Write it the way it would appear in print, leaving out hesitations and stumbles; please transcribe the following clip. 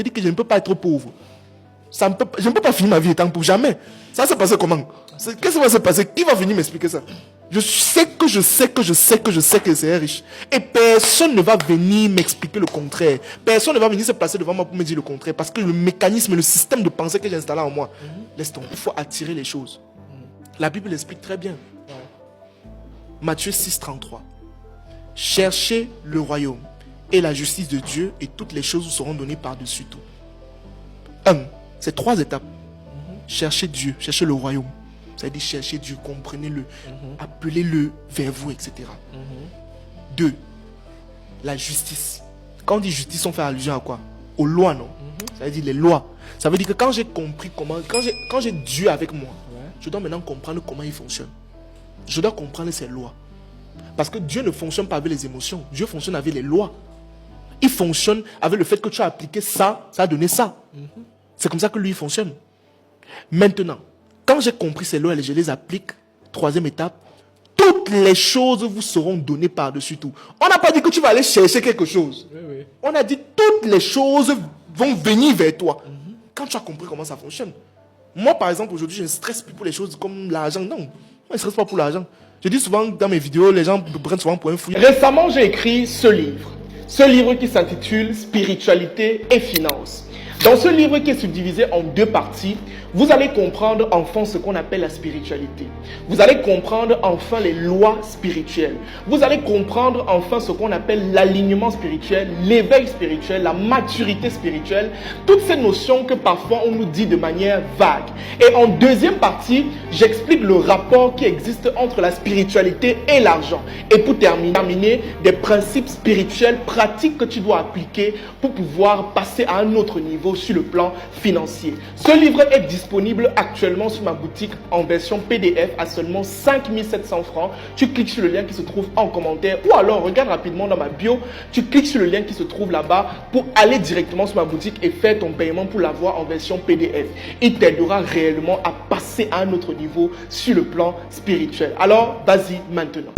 Je dis que je ne peux pas être pauvre. Je ne peux pas finir ma vie étant pauvre. Jamais. Ça s'est passé comment? Qu'est-ce qui va se passer? Qui va venir m'expliquer ça? Je sais que c'est riche. Et personne ne va venir m'expliquer le contraire. Personne ne va venir se placer devant moi pour me dire le contraire. Parce que le mécanisme, le système de pensée que j'ai installé en moi, laisse tomber. Il faut attirer les choses. La Bible l'explique très bien. Matthieu 6, 33. Cherchez le royaume et la justice de Dieu et toutes les choses vous seront données par-dessus tout. C'est 3 étapes. Cherchez Dieu, cherchez le royaume. Ça veut dire chercher Dieu, comprenez-le, appelez-le vers vous, etc. 2. La justice. Quand on dit justice, on fait allusion à quoi? Aux lois, non? Ça veut dire les lois. Ça veut dire que quand j'ai compris comment, quand j'ai Dieu avec moi, je dois maintenant comprendre comment il fonctionne. Je dois comprendre ses lois. Parce que Dieu ne fonctionne pas avec les émotions. Dieu fonctionne avec les lois. Il fonctionne avec le fait que tu as appliqué ça, ça a donné ça. C'est comme ça que lui fonctionne. Maintenant, quand j'ai compris ces lois et je les applique, 3e étape, toutes les choses vous seront données par-dessus tout. On n'a pas dit que tu vas aller chercher quelque chose. Oui. On a dit toutes les choses vont venir vers toi. Quand tu as compris comment ça fonctionne. Moi, par exemple, aujourd'hui, je ne stresse plus pour les choses comme l'argent. Non, moi, je ne stresse pas pour l'argent. Je dis souvent dans mes vidéos, les gens me prennent souvent pour un fou. Récemment, j'ai écrit ce livre. Ce livre qui s'intitule Spiritualité et Finances. Dans ce livre qui est subdivisé en 2 parties, vous allez comprendre enfin ce qu'on appelle la spiritualité. Vous allez comprendre enfin les lois spirituelles. Vous allez comprendre enfin ce qu'on appelle l'alignement spirituel, l'éveil spirituel, la maturité spirituelle, toutes ces notions que parfois on nous dit de manière vague. Et en 2e partie, j'explique le rapport qui existe entre la spiritualité et l'argent. Et pour terminer, des principes spirituels pratiques que tu dois appliquer pour pouvoir passer à un autre niveau sur le plan financier. Ce livre est disponible actuellement sur ma boutique en version PDF à seulement 5 700 francs. Tu cliques sur le lien qui se trouve en commentaire ou alors regarde rapidement dans ma bio, tu cliques sur le lien qui se trouve là-bas pour aller directement sur ma boutique et faire ton paiement pour l'avoir en version PDF. Il t'aidera réellement à passer à un autre niveau sur le plan spirituel. Alors, vas-y maintenant.